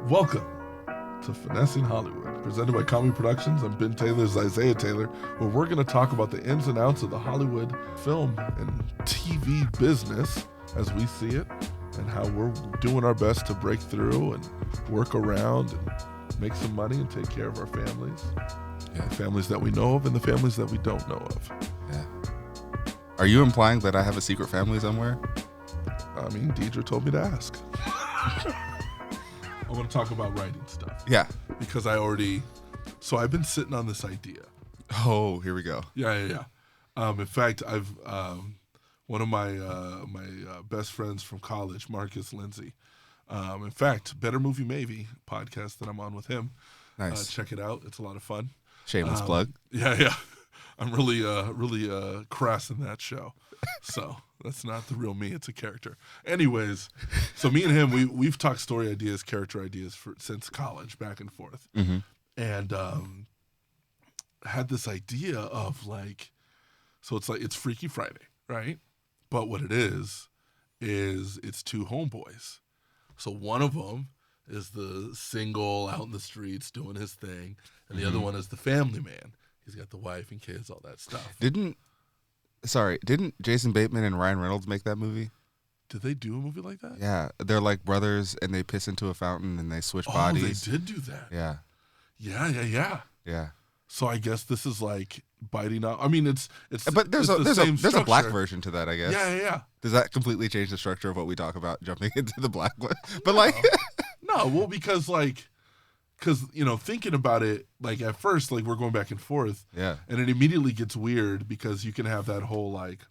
Welcome to Finessing Hollywood, presented by Comedy Productions. I'm Ben Taylor, this is Isaiah Taylor, where we're going to talk about the ins and outs of the Hollywood film and TV business as we see it, and how we're doing our best to break through and work around and make some money and take care of our families. Yeah. The families that we know of and the families that we don't know of. Yeah. Are you implying that I have a secret family somewhere? I mean, Deidre told me to ask. I want to talk about writing stuff. Yeah. Because so I've been sitting on this idea. Oh, here we go. Yeah. In fact, I've one of my best friends from college, Marcus Lindsay. In fact, Better Movie Maybe podcast that I'm on with him. Nice. Check it out. It's a lot of fun. Shameless plug. Yeah. I'm really crass in that show. So that's not the real me. It's a character. Anyways, so me and him, we've talked story ideas, character ideas since college, back and forth. Mm-hmm. And had this idea of so it's Freaky Friday, right? But what it is it's two homeboys. So one of them is the single out in the streets doing his thing, and the other one is the family man. He's got the wife and kids, all that stuff. Didn't Jason Bateman and Ryan Reynolds make that movie? Did they do a movie like that? Yeah, they're like brothers, and they piss into a fountain, and they switch bodies. Oh, they did do that. Yeah. Yeah. So I guess this is like biting out. I mean, it's. But there's a black version to that, I guess. Yeah. Does that completely change the structure of what we talk about, jumping into the black one? But no, well, because thinking about it, at first, we're going back and forth. Yeah. And it immediately gets weird because you can have that whole let's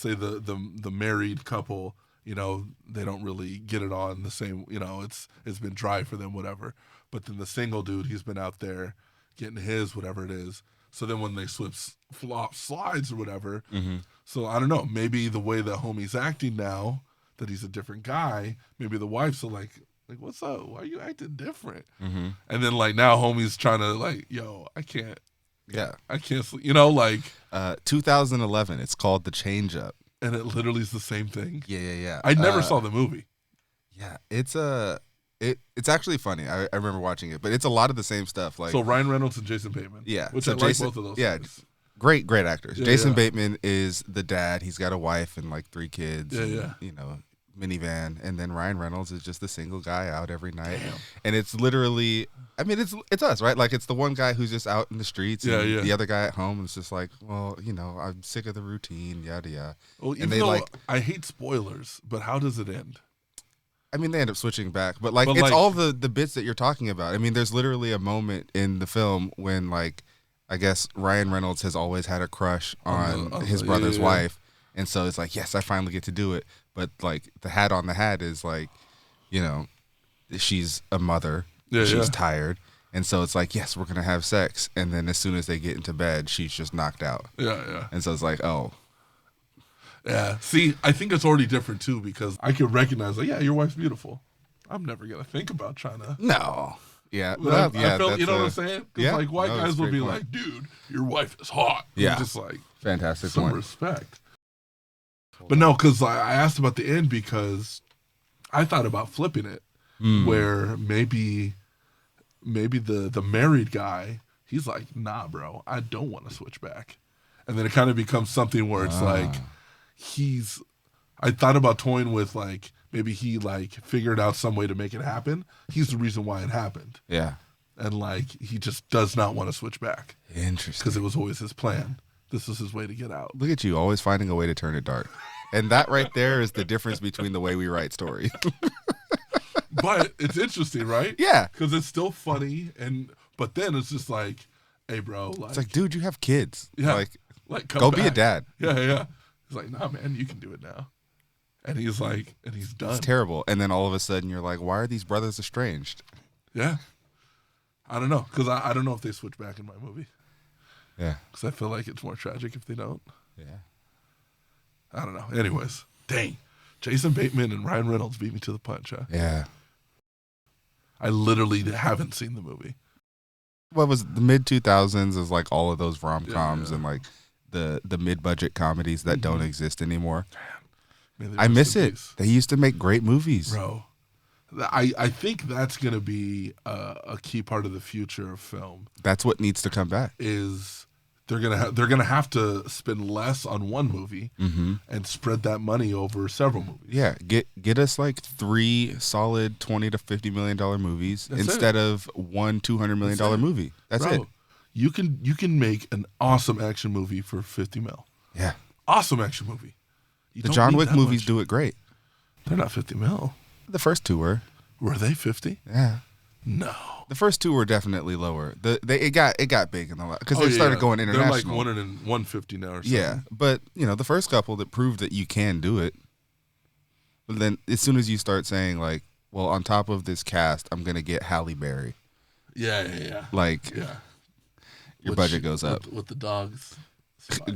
say the married couple, they don't really get it on the same, it's been dry for them, whatever. But then the single dude, he's been out there getting his, whatever it is. So then when they flop slides or whatever, so I don't know, maybe the way the homie's acting now, that he's a different guy, maybe the wife's like, what's up? Why are you acting different? Mm-hmm. And then now homie's trying to yo, I can't. Yeah. I can't sleep. 2011. It's called The Change Up. And it literally is the same thing. Yeah. I never saw the movie. Yeah, it's actually funny. I remember watching it, but it's a lot of the same stuff. So Ryan Reynolds and Jason Bateman. Yeah. Which so I like both of those. Yeah. Things. Great actors. Yeah, Jason yeah. Bateman is the dad. He's got a wife and 3 kids. Yeah. Minivan. And then Ryan Reynolds is just the single guy out every night. Damn. And it's literally, it's us, right? It's the one guy who's just out in the streets. Yeah, and the other guy at home is just I'm sick of the routine, yada, yada. Well, even though I hate spoilers, but how does it end? They end up switching back. But it's all the bits that you're talking about. There's literally a moment in the film when, I guess Ryan Reynolds has always had a crush on his brother's wife. And so it's yes, I finally get to do it. But the hat on the hat is she's a mother. Yeah, she's tired. And so it's yes, we're going to have sex. And then as soon as they get into bed, she's just knocked out. Yeah. And so it's oh. Yeah. See, I think it's already different too, because I can recognize your wife's beautiful. I'm never going to think about trying to. No. Yeah. I felt, you know what I'm saying? Because white guys will be point. Dude, your wife is hot. Yeah. Just fantastic some point. respect. But no, because I asked about the end because I thought about flipping it, where maybe the married guy, he's nah, bro, I don't want to switch back. And then it kind of becomes something where it's I thought about toying with maybe he figured out some way to make it happen. He's the reason why it happened. Yeah. And he just does not want to switch back. Interesting. Because it was always his plan. This is his way to get out. Look at you, always finding a way to turn it dark. And that right there is the difference between the way we write stories. But it's interesting, right? Yeah. Because it's still funny, but then it's just hey, bro. It's dude, you have kids. Yeah. Go come be a back. dad. Yeah. He's nah, man, you can do it now. And he's and he's done. It's terrible. And then all of a sudden you're why are these brothers estranged? Yeah. I don't know. Because I don't know if they switch back in my movie. Yeah. Because I feel it's more tragic if they don't. Yeah. I don't know. Anyways, dang. Jason Bateman and Ryan Reynolds beat me to the punch, huh? Yeah. I literally haven't seen the movie. What was the mid-2000s is all of those rom-coms and the mid-budget comedies that don't exist anymore. Man, I miss it. They used to make great movies. Bro, I think that's going to be a key part of the future of film. That's what needs to come back. Is they're gonna have to spend less on one movie and spread that money over several movies. Yeah, get us like 3 solid $20 to $50 million movies instead of one $200 million movie. That's it. You can make an awesome action movie for 50 mil. Yeah, awesome action movie. The John Wick movies do it great. They're not 50 mil. The first 2 were. Were they 50? Yeah. No. The first 2 were definitely lower. It got big in the last because they started going international. They're like 150 now or something. Yeah, but the first couple that proved that you can do it. But then as soon as you start saying like, well, on top of this cast, I'm gonna get Halle Berry. Yeah. Like, your budget goes up with the dogs.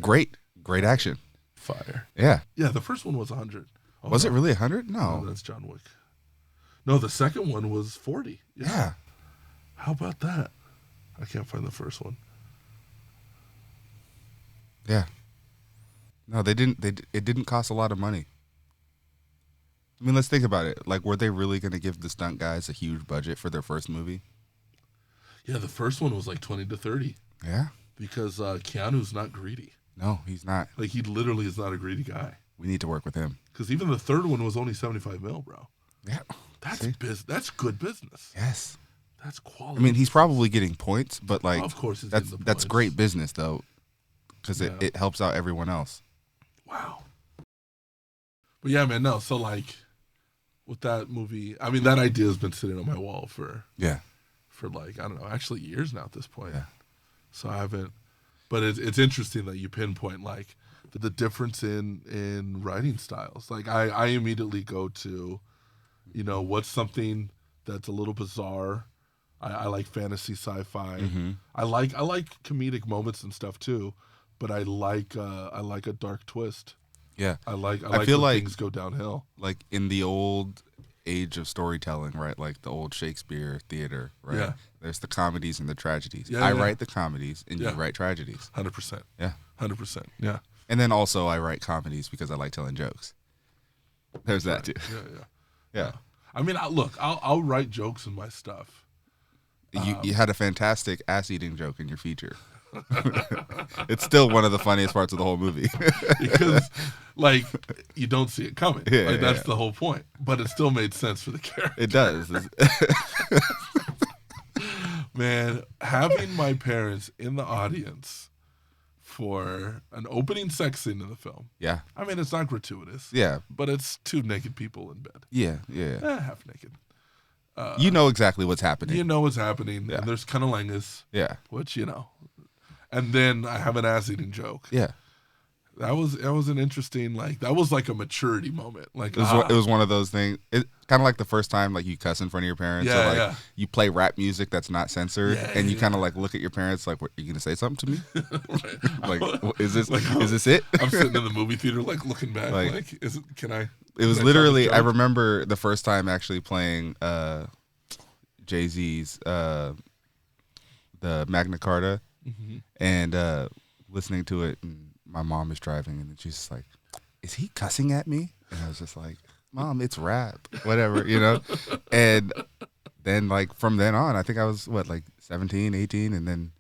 Great action. Fire. Yeah. Yeah. The first one was 100. Oh, was it really 100? No, that's John Wick. No, the second one was 40. Yeah. How about that? I can't find the first one. Yeah. No, they didn't. It didn't cost a lot of money. I mean, let's think about it. Like, were they really going to give the stunt guys a huge budget for their first movie? Yeah, the first one was like 20 to 30. Yeah. Because Keanu's not greedy. No, he's not. Like, he literally is not a greedy guy. We need to work with him. Because even the third one was only 75 mil, bro. Yeah. That's good business. Yes. That's quality. I mean, he's probably getting points, but like, of course, that's great business though, because it helps out everyone else. Wow. But yeah, man, no. So like, with that movie, I mean, that idea has been sitting on my wall for like, I don't know, actually years now at this point. Yeah. So I haven't, but it's interesting that you pinpoint like the difference in writing styles. Like I immediately go to, what's something that's a little bizarre. I like fantasy, sci-fi. Mm-hmm. I like comedic moments and stuff too, but I like a dark twist. Yeah, I feel like things go downhill. Like in the old age of storytelling, right? Like the old Shakespeare theater, right? Yeah. There's the comedies and the tragedies. Yeah, I write the comedies and you write tragedies. 100%. Yeah. 100%. Yeah. And then also I write comedies because I like telling jokes. There's that too. Yeah. I mean, I'll write jokes in my stuff. You had a fantastic ass-eating joke in your feature. It's still one of the funniest parts of the whole movie. Because, like, you don't see it coming. That's the whole point. But it still made sense for the character. It does. Man, having my parents in the audience for an opening sex scene in the film. Yeah. I mean, it's not gratuitous. Yeah. But it's 2 naked people in bed. Yeah. Half naked. You know exactly what's happening. You know what's happening. And there's cunnilingus. Yeah. Which, And then I have an ass-eating joke. Yeah. That was an interesting, that was like a maturity moment. Like it was one of those things. It kind of like the first time like you cuss in front of your parents. Yeah, or like you play rap music that's not censored, and you kind of like look at your parents like, "What, are you gonna say something to me? Like, is this it?" I'm sitting in the movie theater like looking back, can I? It was literally. I remember the first time actually playing Jay-Z's the Magna Carta, and listening to it. And my mom is driving, and she's just like, "Is he cussing at me?" And I was just like, "Mom, it's rap, whatever, And then, like, from then on, I think I was, 17, 18, and then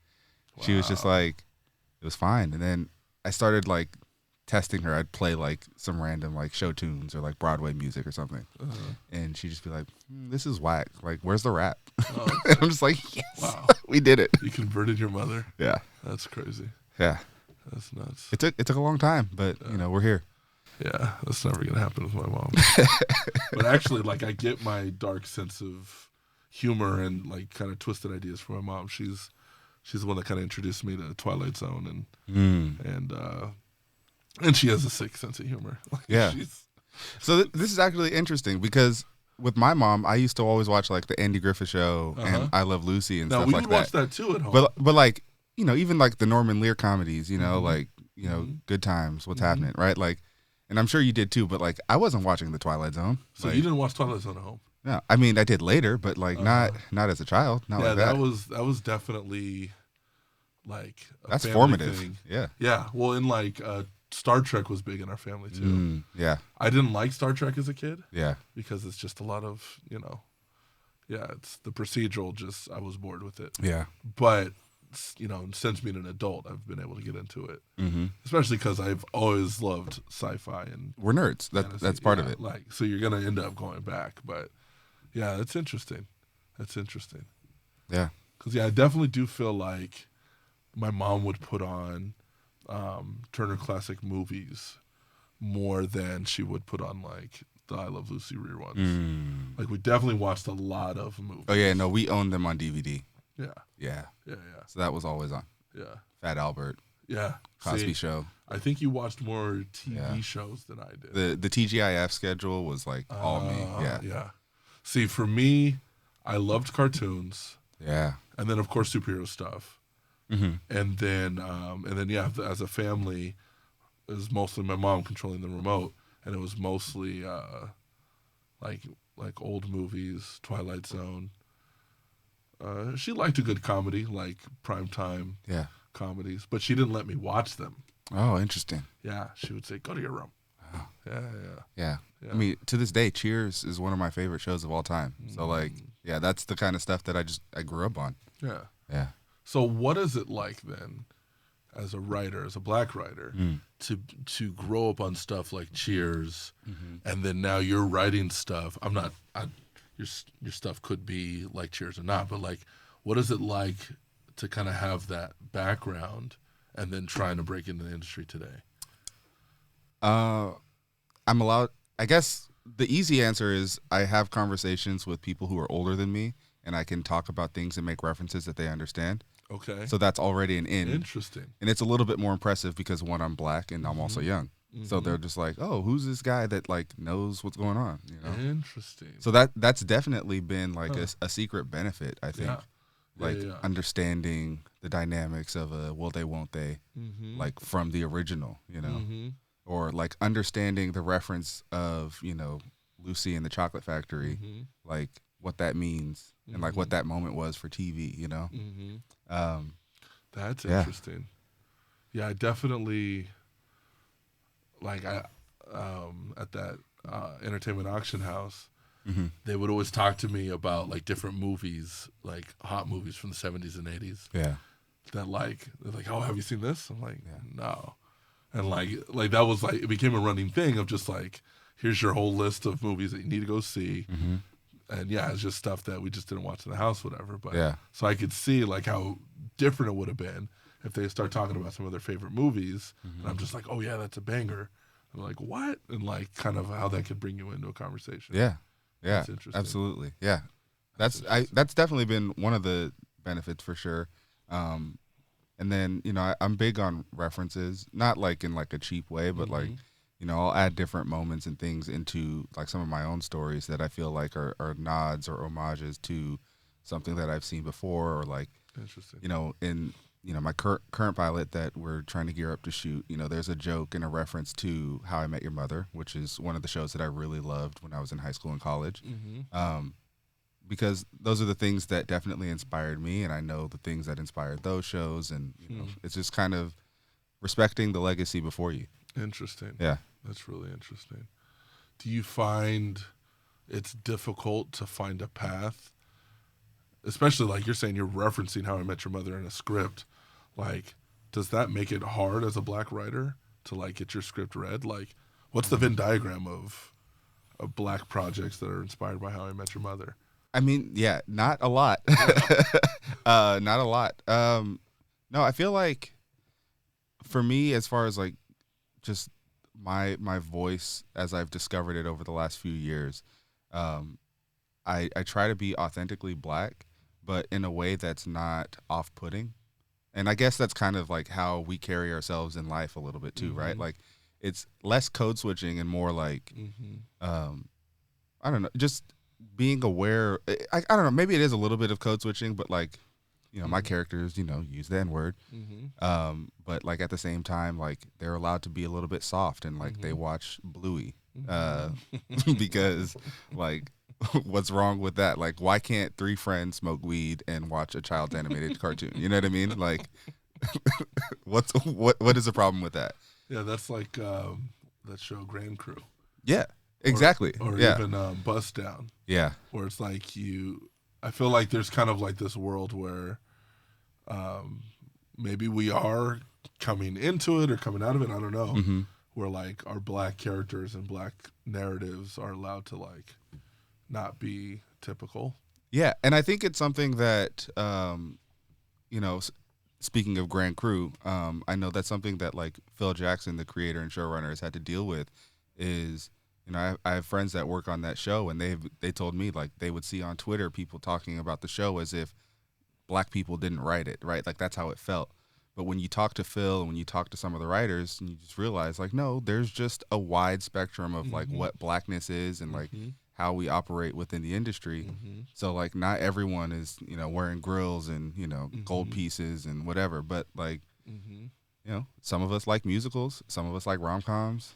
she was just like, it was fine. And then I started, like, testing her. I'd play, like, some random, like, show tunes or, like, Broadway music or something. And she'd just be like, this is whack. Like, where's the rap? And I'm just like, yes, we did it. You converted your mother? Yeah. That's crazy. Yeah. That's nuts. It took a long time, but we're here. Yeah, that's never gonna happen with my mom. But actually, like, I get my dark sense of humor and like kind of twisted ideas from my mom. She's the one that kind of introduced me to Twilight Zone and she has a sick sense of humor. Yeah. So this is actually interesting because with my mom, I used to always watch like the Andy Griffith Show and I Love Lucy and stuff like that. We would watch that too at home. But like, even like the Norman Lear comedies, like, Good Times, What's Happening, right? Like, and I'm sure you did too, but like, I wasn't watching the Twilight Zone. So you didn't watch Twilight Zone at home? No, I mean, I did later, but like not as a child, not like that. that was definitely like that's formative thing. Yeah. Well, in like Star Trek was big in our family too. Yeah. I didn't like Star Trek as a kid. Yeah. Because it's just a lot of Yeah, it's the procedural. Just I was bored with it. Yeah. But since being an adult, I've been able to get into it, Mm-hmm. especially because I've always loved sci-fi and we're nerds. That's part of it. Like, so you're gonna end up going back, but yeah, that's interesting. That's interesting. Yeah. Because I definitely do feel like my mom would put on Turner Classic Movies more than she would put on like the I Love Lucy reruns. Like we definitely watched a lot of movies. Oh yeah, no, we owned them on DVD. Yeah. Yeah. Yeah. So that was always on. Yeah. Fat Albert. Yeah. Cosby Show. I think you watched more TV shows than I did. The TGIF schedule was like all me. Yeah. Yeah. See, for me, I loved cartoons. Yeah. And then of course superhero stuff. Mm-hmm. And then as a family, it was mostly my mom controlling the remote, and it was mostly like old movies, Twilight Zone. She liked a good comedy, like primetime comedies, but she didn't let me watch them. Oh, interesting. Yeah, she would say, "Go to your room." Oh. Yeah. I mean, to this day, Cheers is one of my favorite shows of all time. So, like, yeah, that's the kind of stuff that I grew up on. Yeah. Yeah. So, what is it like then, as a writer, as a black writer, to grow up on stuff like Cheers, and then now you're writing stuff? Your stuff could be like Cheers or not, but like, what is it like to kind of have that background and then trying to break into the industry today? I'm allowed. I guess the easy answer is I have conversations with people who are older than me, and I can talk about things and make references that they understand. Okay. So that's already an in. Interesting. And it's a little bit more impressive because one, I'm black and I'm also young. So they're just like, oh, who's this guy that like knows what's going on? You know. Interesting. So that's definitely been like a secret benefit, I think. Yeah. Understanding the dynamics of a will they, won't they, like from the original, you know, or like understanding the reference of, Lucy and the Chocolate Factory, like what that means and like what that moment was for TV, you know? That's interesting. Yeah, I definitely, like at that entertainment auction house, they would always talk to me about like different movies, like hot movies from the 70s and 80s. Yeah. That they're like, oh, have you seen this? I'm like, no. And like that was like, it became a running thing of just like, here's your whole list of movies that you need to go see. And yeah, it's just stuff that we just didn't watch in the house, whatever. But so I could see like how different it would have been if they start talking about some of their favorite movies. And I'm just like, oh yeah, that's a banger. I'm like, what? And like kind of how that could bring you into a conversation. Yeah. Yeah. That's interesting. Absolutely. Yeah. That's definitely been one of the benefits for sure. And then, I'm big on references, not like in like a cheap way, but like, I'll add different moments and things into like some of my own stories that I feel like are nods or homages to something that I've seen before, or like, interesting. In my current pilot that we're trying to gear up to shoot, there's a joke and a reference to How I Met Your Mother, which is one of the shows that I really loved when I was in high school and college. Because those are the things that definitely inspired me, and I know the things that inspired those shows, and it's just kind of respecting the legacy before you. Interesting. Yeah. That's really interesting. Do you find it's difficult to find a path? Especially like you're saying, you're referencing How I Met Your Mother in a script. Like, does that make it hard as a black writer to like get your script read? Like, what's the Venn diagram of black projects that are inspired by How I Met Your Mother? I mean, yeah, not a lot. Not a lot. No, I feel like for me, as far as like just my voice as I've discovered it over the last few years, I try to be authentically black, but in a way that's not off-putting. And I guess that's kind of like how we carry ourselves in life a little bit too, right? Like it's less code switching and more like, I don't know, just being aware. I don't know, maybe it is a little bit of code switching, but like, my characters, use the N-word. But like at the same time, like they're allowed to be a little bit soft and like they watch Bluey, because like, what's wrong with that? Like, why can't three friends smoke weed and watch a child's animated cartoon? You know what I mean? Like, what is the problem with that? Yeah, that's like that show Grand Crew. Yeah, exactly. Or yeah. even Bust Down. Yeah. Where it's like I feel like there's kind of like this world where maybe we are coming into it or coming out of it. I don't know. Mm-hmm. Where like our black characters and black narratives are allowed to like not be typical. Yeah, and I think it's something that speaking of Grand Crew, I know that's something that like Phil Jackson, the creator and showrunner, has had to deal with. Is I have friends that work on that show, and they told me like they would see on Twitter people talking about the show as if black people didn't write it, right? Like that's how it felt. But when you talk to Phil and when you talk to some of the writers, and you just realize like, no, there's just a wide spectrum of like what blackness is and like how we operate within the industry. So like not everyone is, wearing grills and, gold pieces and whatever, but like, some of us like musicals, some of us like rom-coms,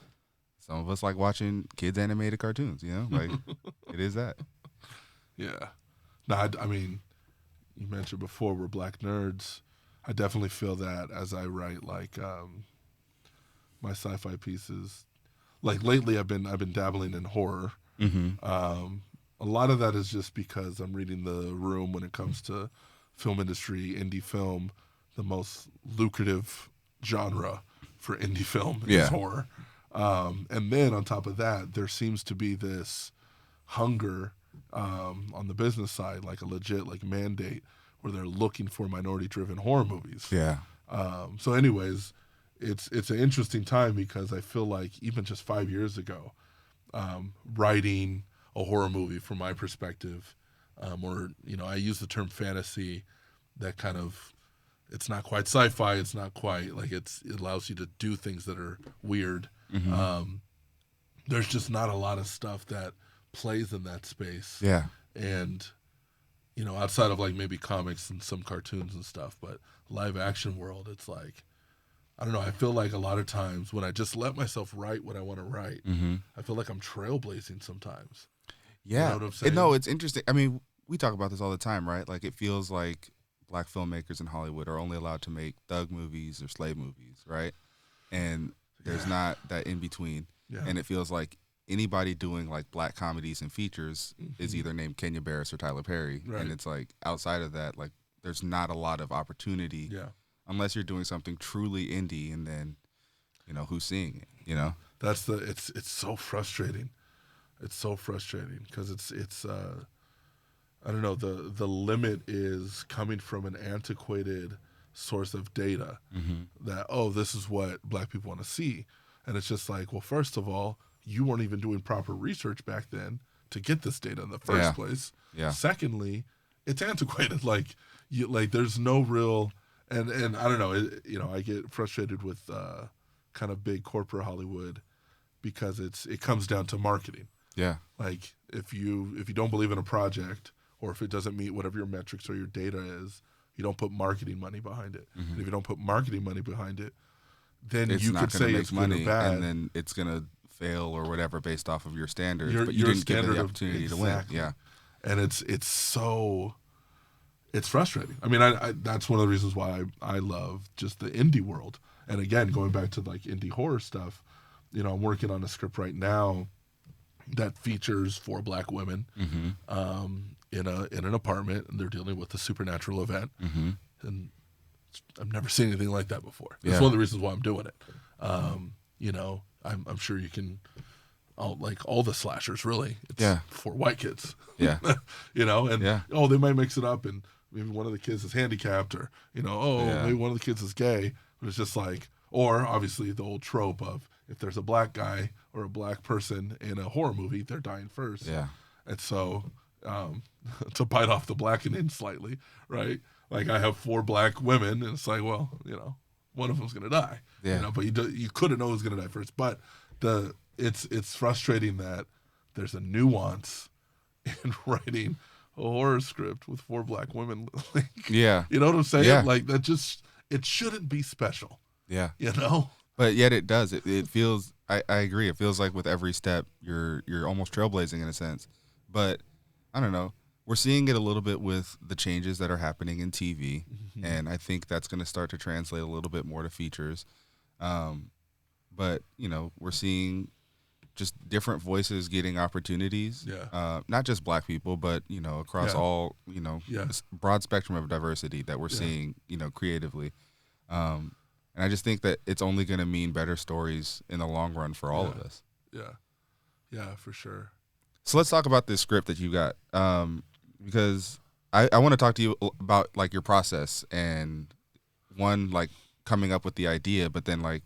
some of us like watching kids animated cartoons, like it is that. Yeah. No, I mean, you mentioned before we're black nerds. I definitely feel that as I write like my sci-fi pieces. Like lately, I've been dabbling in horror. A lot of that is just because I'm reading the room when it comes to film industry, indie film. The most lucrative genre for indie film is horror. And then on top of that, there seems to be this hunger on the business side, like a legit like mandate where they're looking for minority-driven horror movies. Yeah. So, anyways, it's an interesting time because I feel like even just 5 years ago, writing a horror movie from my perspective, or I use the term fantasy, that kind of it's not quite sci-fi. It's not quite like it allows you to do things that are weird. There's just not a lot of stuff that plays in that space. Yeah. And outside of like maybe comics and some cartoons and stuff, but live action world, it's like, I don't know. I feel like a lot of times when I just let myself write what I want to write, I feel like I'm trailblazing sometimes. Yeah. You know what I'm saying? No, it's interesting. I mean, we talk about this all the time, right? Like it feels like black filmmakers in Hollywood are only allowed to make thug movies or slave movies, right? And there's not that in between. Yeah. And it feels like anybody doing like black comedies and features is either named Kenya Barris or Tyler Perry. Right. And it's like outside of that, like there's not a lot of opportunity unless you're doing something truly indie, and then, who's seeing it, That's it's so frustrating. It's so frustrating because it's I don't know, the limit is coming from an antiquated source of data that, this is what black people want to see. And it's just like, well, first of all, you weren't even doing proper research back then to get this data in the first place. Yeah. Secondly, it's antiquated. Like there's no real, and I don't know, I get frustrated with kind of big corporate Hollywood because it comes down to marketing. Yeah. Like if you don't believe in a project, or if it doesn't meet whatever your metrics or your data is, you don't put marketing money behind it. And if you don't put marketing money behind it, then it's you not could say make it's money, good or bad. and then it's gonna fail or whatever based off of your standards. Your but you didn't give it standard the of- opportunity to exactly. win. Yeah. And it's frustrating. I mean, I that's one of the reasons why I love just the indie world. And again, going back to like indie horror stuff, I'm working on a script right now that features 4 black women in an apartment, and they're dealing with a supernatural event. And I've never seen anything like that before. That's one of the reasons why I'm doing it. I'm sure you can, all the slashers really. It's for white kids. Yeah. They might mix it up, and maybe one of the kids is handicapped, or maybe one of the kids is gay. But it's just like, or obviously the old trope of if there's a black guy or a black person in a horror movie, they're dying first. Yeah. And so, to bite off the blackening slightly, right? Like I have 4 black women, and it's like, well, one of them's gonna die. Yeah. But you couldn't know who's gonna die first. But it's frustrating that there's a nuance in writing a horror script with 4 black women. Yeah. You know what I'm saying? Yeah. Like that it shouldn't be special. Yeah. But yet it does. It feels. I agree. It feels like with every step you're almost trailblazing in a sense. But I don't know. We're seeing it a little bit with the changes that are happening in TV, and I think that's going to start to translate a little bit more to features. But we're seeing just different voices getting opportunities. Not just Black people, but across all this broad spectrum of diversity that we're seeing creatively. And I just think that it's only going to mean better stories in the long run for all of us. Yeah, for sure. So let's talk about this script that you got, because I want to talk to you about like your process and one, like coming up with the idea, but then like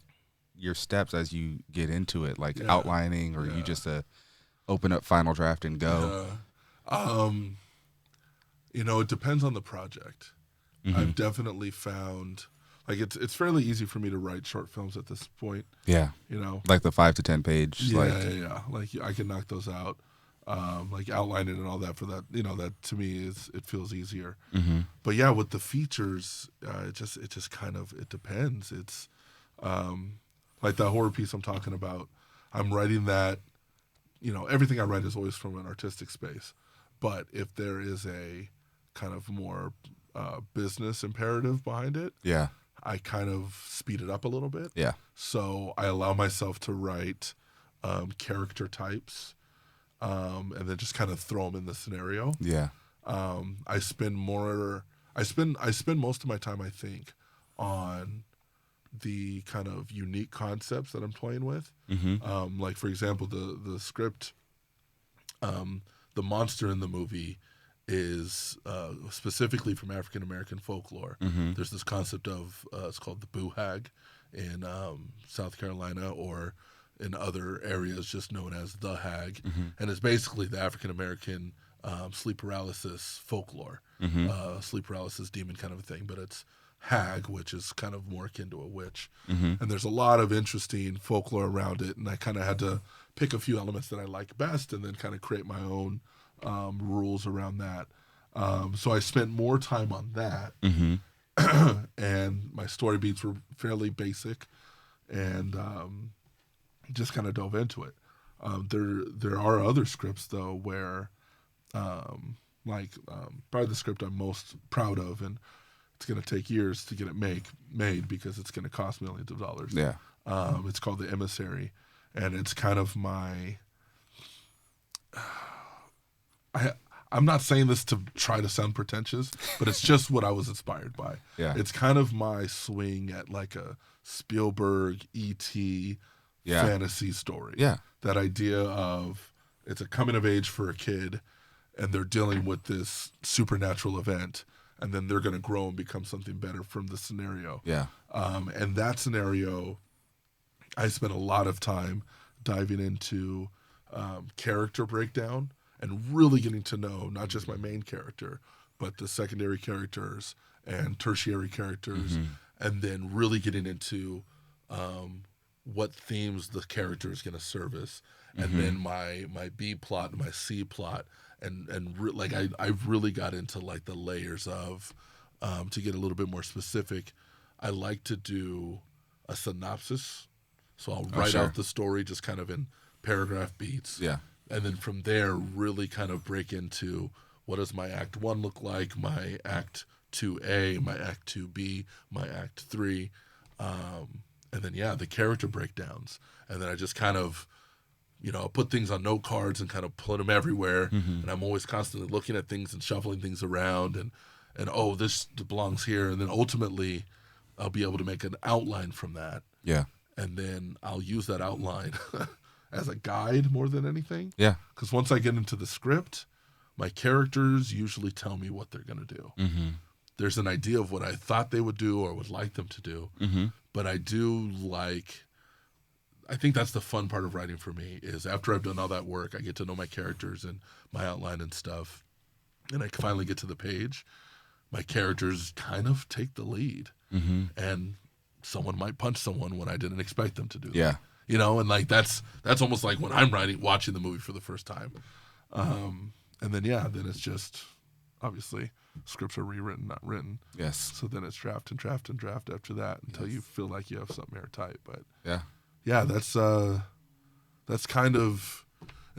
your steps as you get into it, like outlining, or you just open up Final Draft and go. It depends on the project. I've definitely found like it's fairly easy for me to write short films at this point. Yeah. Like the 5 to 10 page. Yeah. Like I can knock those out. Like outline it and all that for that, that to me it feels easier. But yeah, with the features, it just kind of, it depends. It's like that horror piece I'm talking about. I'm writing that, everything I write is always from an artistic space. But if there is a kind of more business imperative behind it, I kind of speed it up a little bit. So I allow myself to write character types. And then just kind of throw them in the scenario. I spend most of my time, I think, on the kind of unique concepts that I'm playing with. Like for example, the script, the monster in the movie is specifically from African American folklore. There's this concept of it's called the boo hag in South Carolina, or in other areas just known as the hag, and it's basically the African American sleep paralysis folklore, sleep paralysis demon kind of a thing, but it's hag, which is kind of more akin to a witch. And there's a lot of interesting folklore around it, and I kind of had to pick a few elements that I like best and then kind of create my own rules around that. So I spent more time on that, and my story beats were fairly basic, and just kind of dove into it. There are other scripts though where, probably the script I'm most proud of, and it's going to take years to get it made because it's going to cost millions of dollars. It's called The Emissary, and it's kind of my. I'm not saying this to try to sound pretentious, but it's just what I was inspired by. It's kind of my swing at like a Spielberg, E.T. fantasy story. That idea of it's a coming of age for a kid, and they're dealing with this supernatural event, and then they're going to grow and become something better from the scenario. And that scenario, I spent a lot of time diving into character breakdown and really getting to know not just my main character, but the secondary characters and tertiary characters, and then really getting into what themes the character is going to service, and then my B plot and my C plot, and I really got into like the layers of, to get a little bit more specific, I like to do a synopsis, so I'll write out the story just kind of in paragraph beats, and then from there really kind of break into what does my Act 1 look like, my Act 2A, my Act 2B, my Act 3, and then the character breakdowns, and then I just kind of, put things on note cards and kind of put them everywhere, and I'm always constantly looking at things and shuffling things around, and oh, this belongs here, and then ultimately I'll be able to make an outline from that, and then I'll use that outline as a guide more than anything, because once I get into the script, my characters usually tell me what they're going to do. There's an idea of what I thought they would do or would like them to do, but I think that's the fun part of writing for me, is after I've done all that work, I get to know my characters and my outline and stuff, and I finally get to the page, my characters kind of take the lead, and someone might punch someone when I didn't expect them to do that. And like that's almost like when I'm watching the movie for the first time, and then then it's just obviously scripts are rewritten, not written. So then it's draft and draft and draft after that until you feel like you have something airtight. But that's kind of.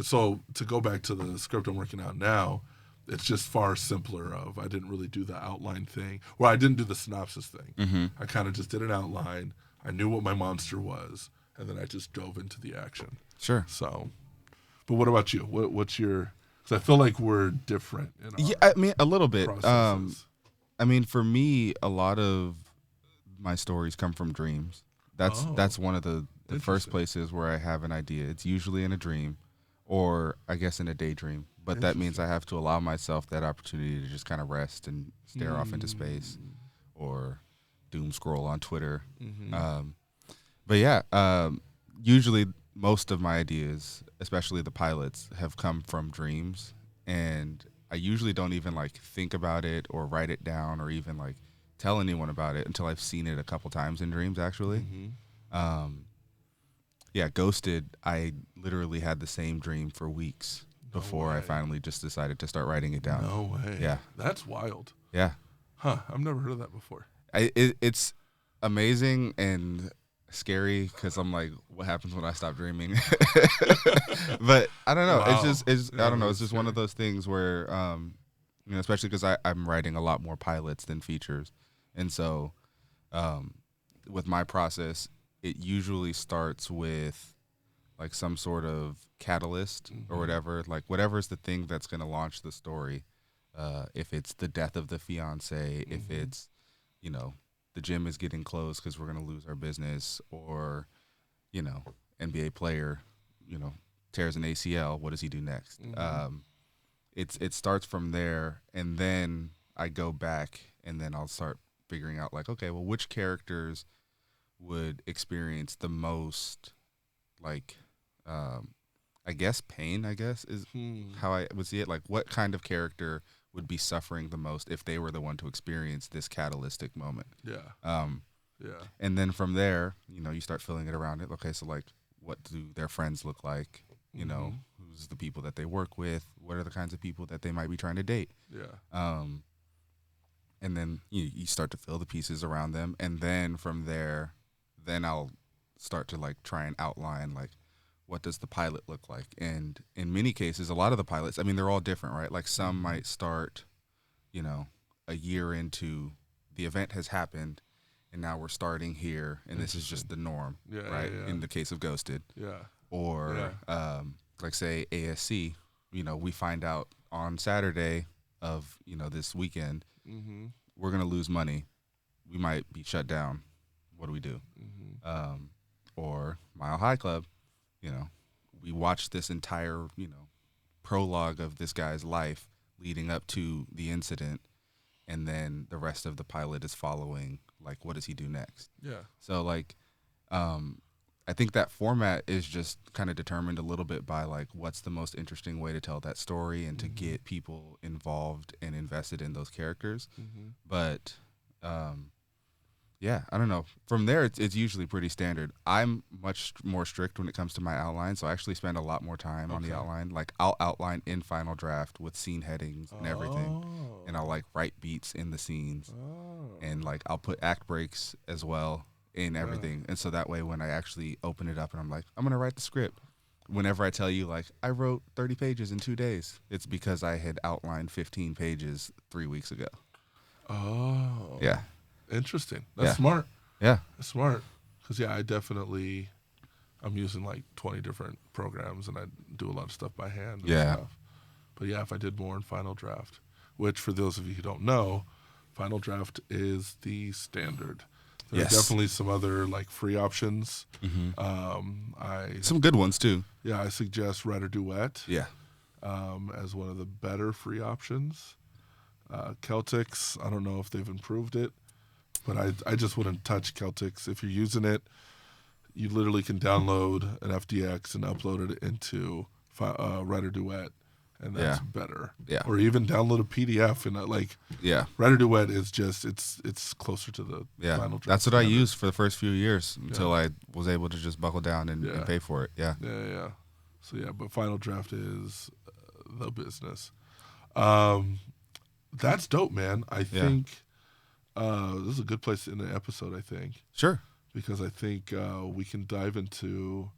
So to go back to the script I'm working on now, it's just far simpler. I didn't really do the outline thing. Well, I didn't do the synopsis thing. I kind of just did an outline. I knew what my monster was, and then I just dove into the action. Sure. So, but what about you? What's your? Because I feel like we're different in our I mean, a little bit. processes. I mean, for me, a lot of my stories come from dreams. That's one of the first places where I have an idea. It's usually in a dream, or I guess in a daydream. But that means I have to allow myself that opportunity to just kind of rest and stare off into space, or doom scroll on Twitter. But yeah, usually most of my ideas, especially the pilots, have come from dreams, and I usually don't even like think about it or write it down or even like tell anyone about it until I've seen it a couple times in dreams. Actually, yeah, Ghosted. I literally had the same dream for weeks before I finally just decided to start writing it down. No way. Yeah, that's wild. Yeah. Huh. I've never heard of that before. It's amazing and scary because I'm like, what happens when I stop dreaming? But I don't know. Wow. I don't know. It's just one of those things where, especially because I'm writing a lot more pilots than features, and so with my process, it usually starts with like some sort of catalyst or whatever. Like whatever's the thing that's going to launch the story. If it's the death of the fiance, if it's, the gym is getting closed because we're going to lose our business, or, NBA player, tears an ACL, what does he do next? It starts from there, and then I go back, and then I'll start figuring out like, okay, well, which characters would experience the most, like, I guess pain, is how I would see it. Like, what kind of character would be suffering the most if they were the one to experience this catalytic moment? Yeah. And then from there, you start filling it around it. Okay, so like, what do their friends look like? Who's the people that they work with? What are the kinds of people that they might be trying to date? Yeah. And then you start to fill the pieces around them, and then from there, then I'll start to like try and outline like, what does the pilot look like? And in many cases, a lot of the pilots, I mean, they're all different, right? Like some might start, a year into the event has happened, and now we're starting here, and this is just the norm, right? Yeah. In the case of Ghosted. Yeah. Or like say ASC, we find out on Saturday of, this weekend, we're going to lose money. We might be shut down. What do we do? Or Mile High Club, we watched this entire, prologue of this guy's life leading up to the incident, and then the rest of the pilot is following, like, what does he do next? Yeah. So, like, I think that format is just kind of determined a little bit by, like, what's the most interesting way to tell that story and to get people involved and invested in those characters. But, yeah, I don't know. From there, it's usually pretty standard. I'm much more strict when it comes to my outline, so I actually spend a lot more time on the outline. Like, I'll outline in Final Draft with scene headings and everything, and I'll, like, write beats in the scenes, and, like, I'll put act breaks as well in everything. And so that way, when I actually open it up and I'm like, I'm going to write the script, whenever I tell you, like, I wrote 30 pages in 2 days, it's because I had outlined 15 pages 3 weeks ago. Oh. Yeah. Interesting. That's smart. Yeah. That's smart. Because, I'm using like 20 different programs, and I do a lot of stuff by hand and stuff. But yeah, if I did more in Final Draft, which for those of you who don't know, Final Draft is the standard. There are definitely some other like free options. Some good ones too. Yeah, I suggest Writer Duet. Yeah. As one of the better free options. Celtics, I don't know if they've improved it, but I just wouldn't touch Celtics. If you're using it, you literally can download an FDX and upload it into Writer Duet, and that's better. Yeah. Or even download a PDF and Writer Duet is just it's closer to the Final Draft. That's what I used for the first few years until I was able to just buckle down and pay for it. Yeah. Yeah. So but Final Draft is the business. That's dope, man. I think this is a good place to end the episode, I think. Sure. Because I think we can dive into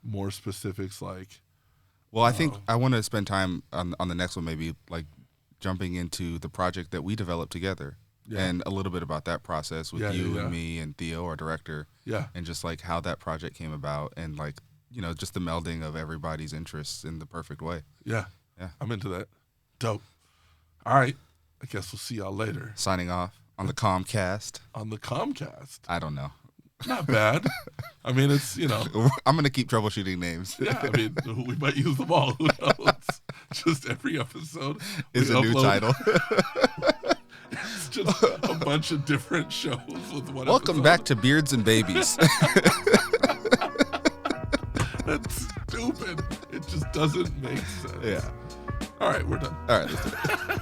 more specifics like... Well, I think I want to spend time on the next one, maybe, like, jumping into the project that we developed together. and a little bit about that process with you and me and Theo, our director. Yeah. And just like how that project came about and like, just the melding of everybody's interests in the perfect way. Yeah. Yeah. I'm into that. Dope. All right. I guess we'll see y'all later. Signing off on the Comcast. On the Comcast? I don't know. Not bad. I mean, it's, I'm going to keep troubleshooting names. Yeah, I mean, we might use them all. Who knows? Just every episode is a new title. It's just a bunch of different shows with one Welcome episode. back to Beards and Babies. That's stupid. It just doesn't make sense. Yeah. All right, we're done. All right, let's do it.